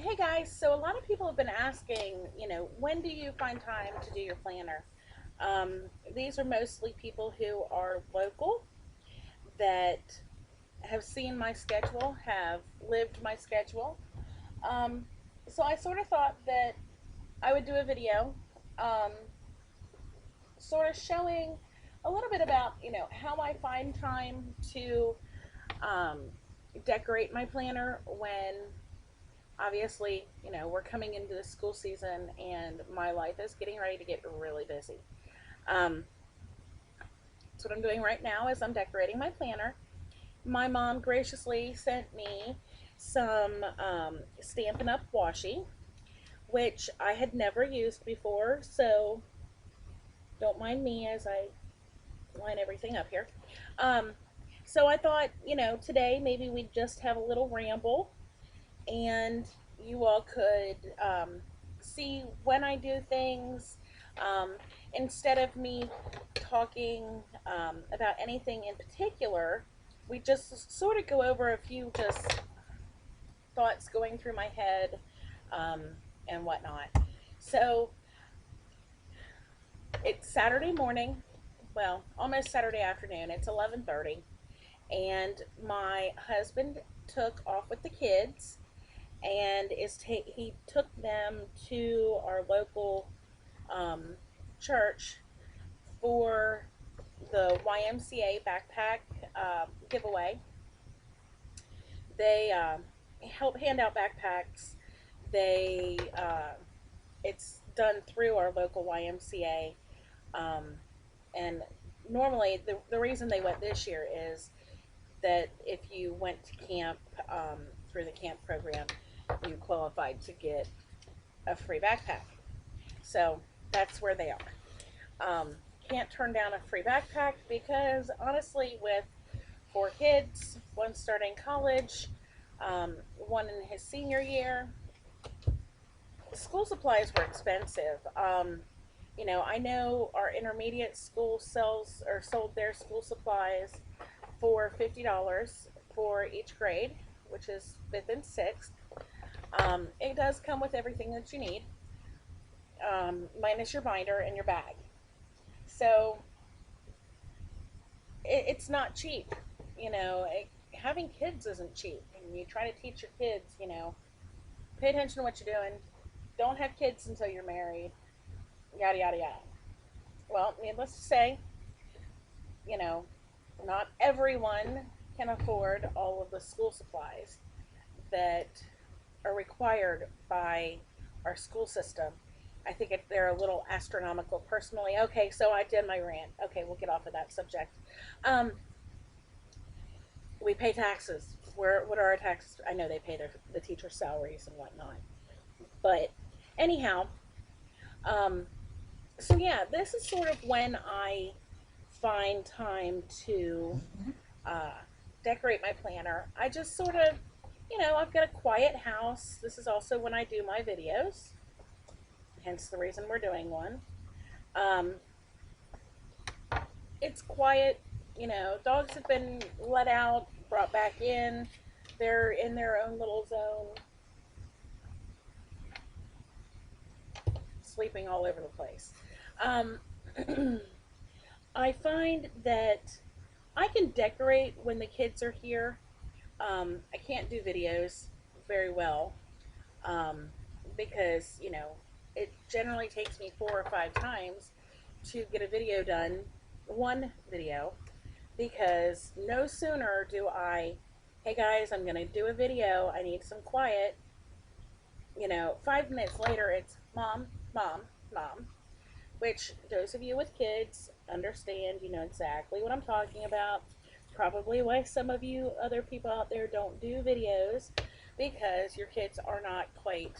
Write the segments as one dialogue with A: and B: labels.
A: Hey guys, so a lot of people have been asking, when do you find time to do your planner? These are mostly people who are local that have seen my schedule, have lived my schedule. Um, so I sort of thought that I would do a video, um, sort of showing a little bit about, how I find time to um, decorate my planner when obviously, we're coming into the school season and my life is getting ready to get really busy. Um, so what I'm doing right now is I'm decorating my planner. My mom graciously sent me some Stampin' Up! Washi, which I had never used before, so don't mind me as I line everything up here. Um, so I thought, today maybe we'd just have a little ramble and you all could see when I do things. Um, Instead of me talking about anything in particular, we just sort of go over a few just thoughts going through my head um, and whatnot. So it's Saturday morning, well, almost Saturday afternoon. It's 11:30, and my husband took off with the kids and he took them to our local um, church for the YMCA backpack giveaway. They help hand out backpacks. They It's done through our local YMCA, um, and normally the reason they went this year is that if you went to camp through the camp program, you qualified to get a free backpack. So that's where they are. Um, can't turn down a free backpack because honestly, with four kids, one starting college, one in his senior year, school supplies were expensive. I know our intermediate school sells or sold their school supplies for $50 for each grade, which is fifth and sixth. It does come with everything that you need, minus your binder and your bag. So it's not cheap. Having kids isn't cheap. And you try to teach your kids, pay attention to what you're doing. Don't have kids until you're married. Yada yada yada. Well, needless to say, you know, not everyone can afford all of the school supplies that are required by our school system. I think they're a little astronomical personally. Okay, so I did my rant. Okay, we'll get off of that subject. Um, we pay taxes. What are our taxes? I know they pay the teacher salaries and whatnot. But anyhow, um, so yeah, this is sort of when I find time to uh, decorate my planner. I just sort of, I've got a quiet house. This is also when I do my videos, hence the reason we're doing one. Um, it's quiet. Dogs have been let out, brought back in. They're in their own little zone, sleeping all over the place. Um, I find that I can decorate when the kids are here. I can't do videos very well um, because, it generally takes me 4 or 5 times to get a video done, one video, because no sooner do I, hey guys, I'm going to do a video, I need some quiet, 5 minutes later it's mom, mom, mom, which those of you with kids understand, you know exactly what I'm talking about. Probably why some of you other people out there don't do videos, because your kids are not quite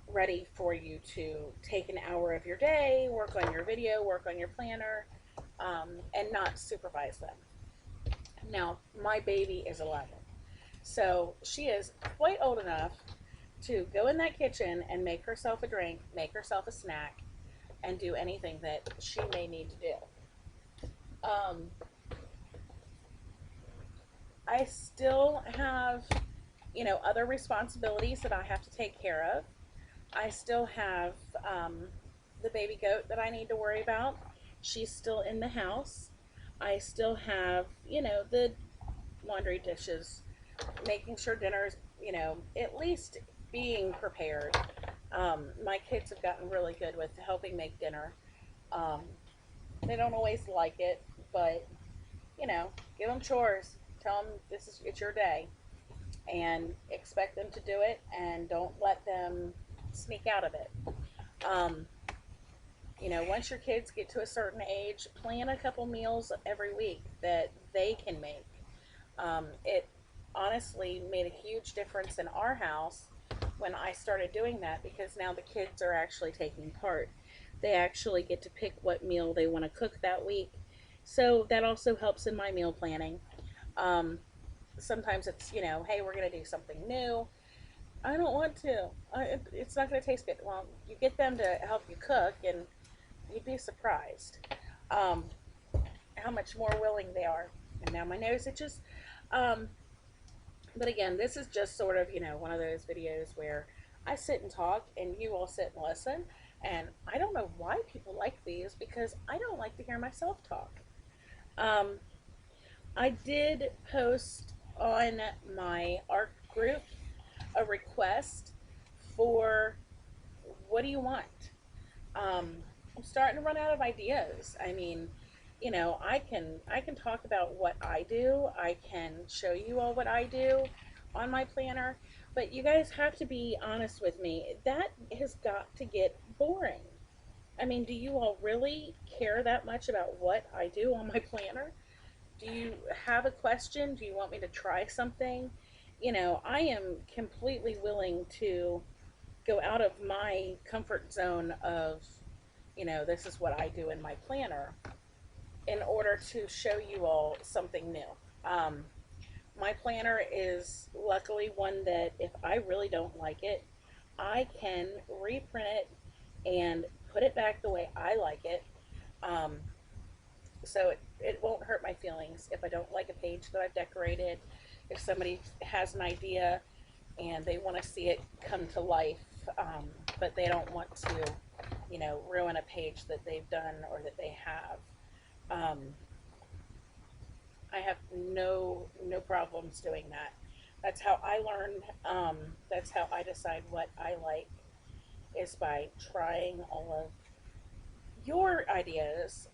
A: ready for you to take an hour of your day, work on your video, work on your planner, and not supervise them. Now, my baby is 11, so she is quite old enough to go in that kitchen and make herself a drink, make herself a snack, and do anything that she may need to do. Um, I still have other responsibilities that I have to take care of. I still have the baby goat that I need to worry about. She's still in the house. I still have, the laundry dishes, making sure dinner is, at least being prepared. My kids have gotten really good with helping make dinner. Um, they don't always like it, but, give them chores. Tell them it's your day, and expect them to do it, and don't let them sneak out of it. Um, once your kids get to a certain age, plan a couple meals every week that they can make. It honestly made a huge difference in our house when I started doing that, because now the kids are actually taking part. They actually get to pick what meal they want to cook that week. So that also helps in my meal planning. Um, Sometimes it's, hey, we're going to do something new. I don't want to. It's not going to taste good. Well, you get them to help you cook, and you'd be surprised um, how much more willing they are. And now my nose itches. Um, but again, this is just sort of, one of those videos where I sit and talk and you all sit and listen. And I don't know why people like these, because I don't like to hear myself talk. Um, I did post on my ARC group a request for, what do you want? um, I'm starting to run out of ideas. I mean, I can talk about what I do. I can show you all what I do on my planner, but you guys have to be honest with me. That has got to get boring. I mean, do you all really care that much about what I do on my planner? Do you have a question? Do you want me to try something? I am completely willing to go out of my comfort zone of, this is what I do in my planner, in order to show you all something new. Um, my planner is luckily one that if I really don't like it, I can reprint it and put it back the way I like it. Um, so it won't hurt my feelings if I don't like a page that I've decorated. If somebody has an idea and they want to see it come to life, but they don't want to, ruin a page that they've done or that they have. Um, I have no problems doing that. That's how I learn. That's how I decide what I like, is by trying all of your ideas,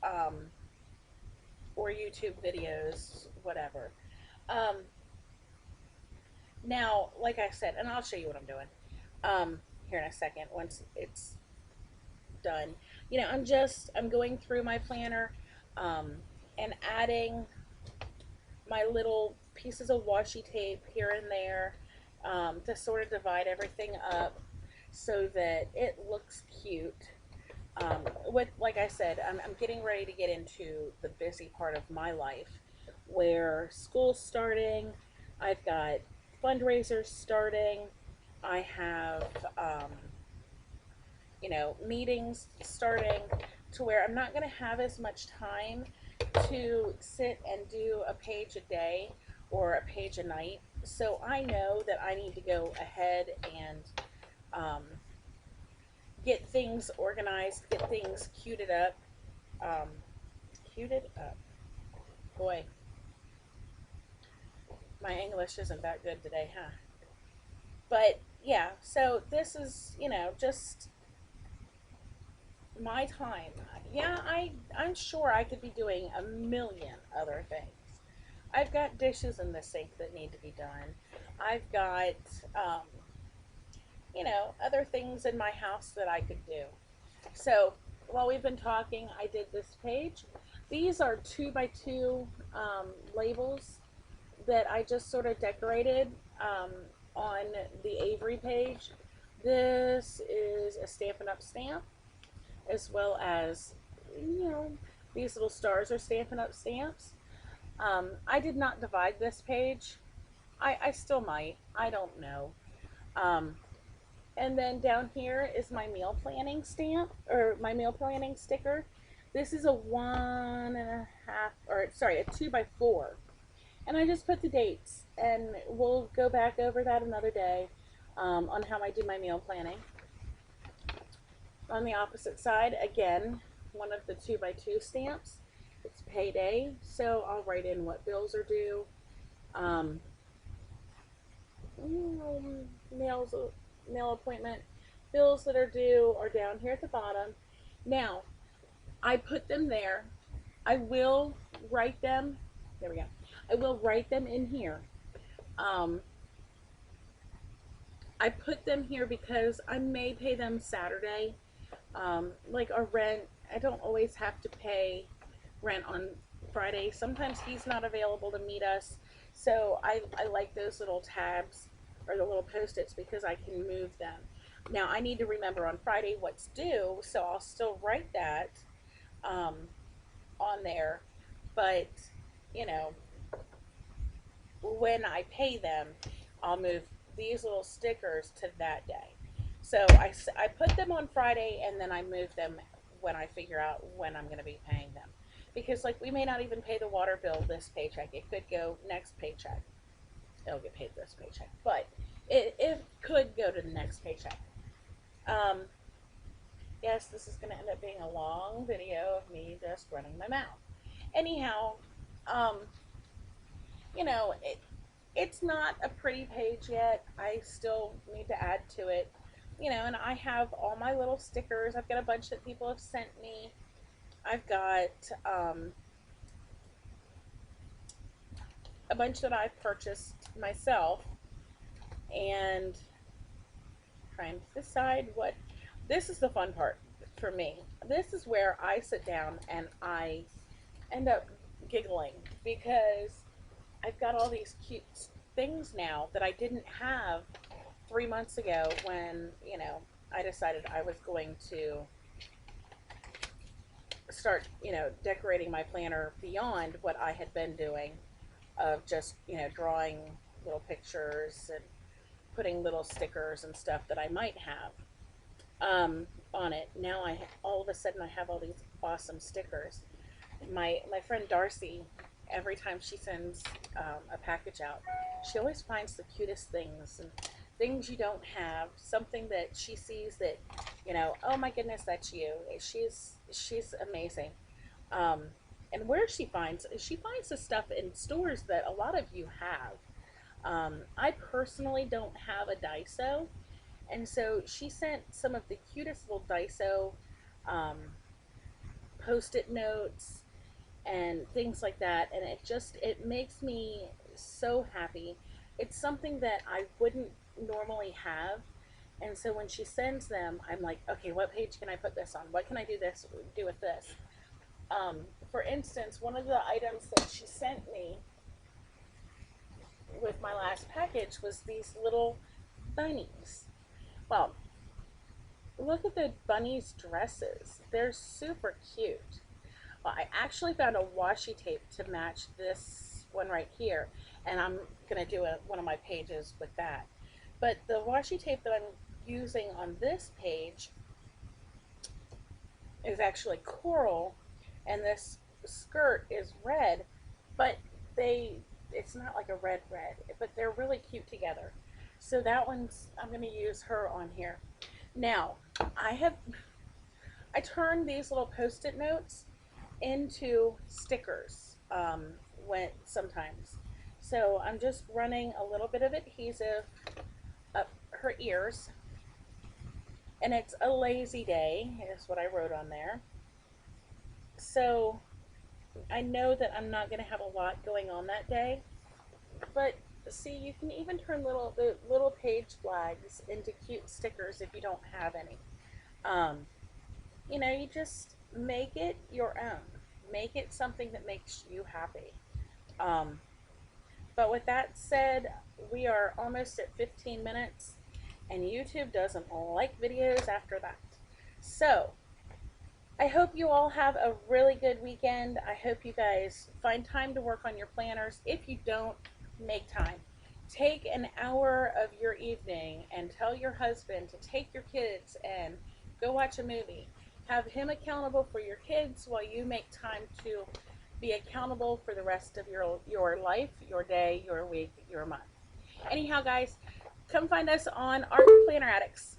A: or YouTube videos, whatever. Um, Now, like I said, and I'll show you what I'm doing here in a second once it's done. I'm going through my planner, um, and adding my little pieces of washi tape here and there, to sort of divide everything up so that it looks cute. With, like I said, I'm getting ready to get into the busy part of my life, where school's starting. I've got fundraisers starting. I have, meetings starting, to where I'm not going to have as much time to sit and do a page a day or a page a night. So I know that I need to go ahead and, um, get things organized, get things cuted up. Um, Cuted up. Boy, my English isn't that good today, huh? But yeah, so this is, just my time. Yeah, I'm sure I could be doing a million other things. I've got dishes in the sink that need to be done. I've got, um, other things in my house that I could do. So while we've been talking, I did this page. These are 2x2 labels that I just sort of decorated, um, on the Avery page. This is a Stampin' Up! Stamp, as well as, you know, these little stars are Stampin' Up! Stamps. I did not divide this page. I still might. I don't know. Um, and then down here is my meal planning stamp, or my meal planning sticker. This is a 1.5, or sorry, a 2x4. And I just put the dates. and we'll go back over that another day on how I do my meal planning. On the opposite side, again, one of the 2x2 stamps. It's payday, so I'll write in what bills are due. Um, nails, nail appointment, bills that are due are down here at the bottom. Now, I put them there. I will write them. There we go. I will write them in here. Um, I put them here because I may pay them Saturday. Like our rent, I don't always have to pay rent on Friday. Sometimes he's not available to meet us. So I like those little tabs or the little post-its because I can move them. Now I need to remember on Friday what's due, so I'll still write that um, on there. But, you know, when I pay them, I'll move these little stickers to that day. So I put them on Friday and then I move them when I figure out when I'm going to be paying them. Because, like, we may not even pay the water bill this paycheck. It could go next paycheck. It'll get paid this paycheck. But it could go to the next paycheck. Um, yes, this is going to end up being a long video of me just running my mouth. Anyhow, um, you know, it's not a pretty page yet. I still need to add to it. You know, and I have all my little stickers. I've got a bunch that people have sent me. I've got a bunch that I've purchased myself, and trying to decide what. This is the fun part for me. This is where I sit down and I end up giggling because I've got all these cute things now that I didn't have 3 months ago when, you know, I decided I was going to start, you know, decorating my planner beyond what I had been doing of just, you know, drawing little pictures and putting little stickers and stuff that I might have on it. Now all of a sudden I have all these awesome stickers. My friend Darcy, every time she sends a package out, she always finds the cutest things and things you don't have, something that she sees that, you know, oh my goodness, that's you. She's amazing. Um, and where she finds the stuff in stores that a lot of you have. I personally don't have a Daiso, and so she sent some of the cutest little Daiso um, post-it notes and things like that, and it makes me so happy. It's something that I wouldn't normally have, and so when she sends them, I'm like, okay, what page can I put this on? What can I do with this? For instance, one of the items that she sent me with my last package was these little bunnies. Well, look at the bunnies' dresses. They're super cute. Well, I actually found a washi tape to match this one right here, and I'm going to do one of my pages with that. But the washi tape that I'm using on this page is actually coral, and this skirt is red, but it's not like a red, but they're really cute together. So that one's, I'm going to use her on here. Now, I turned these little post-it notes into stickers sometimes. So I'm just running a little bit of adhesive up her ears, and it's a lazy day is what I wrote on there. So I know that I'm not going to have a lot going on that day, but see, you can even turn the little page flags into cute stickers if you don't have any. You know, you just make it your own. Make it something that makes you happy. Um, but with that said, we are almost at 15 minutes, and YouTube doesn't like videos after that. So, I hope you all have a really good weekend. I hope you guys find time to work on your planners. If you don't, make time. Take an hour of your evening and tell your husband to take your kids and go watch a movie. Have him accountable for your kids while you make time to be accountable for the rest of your life, your day, your week, your month. Anyhow, guys, come find us on Art Planner Addicts.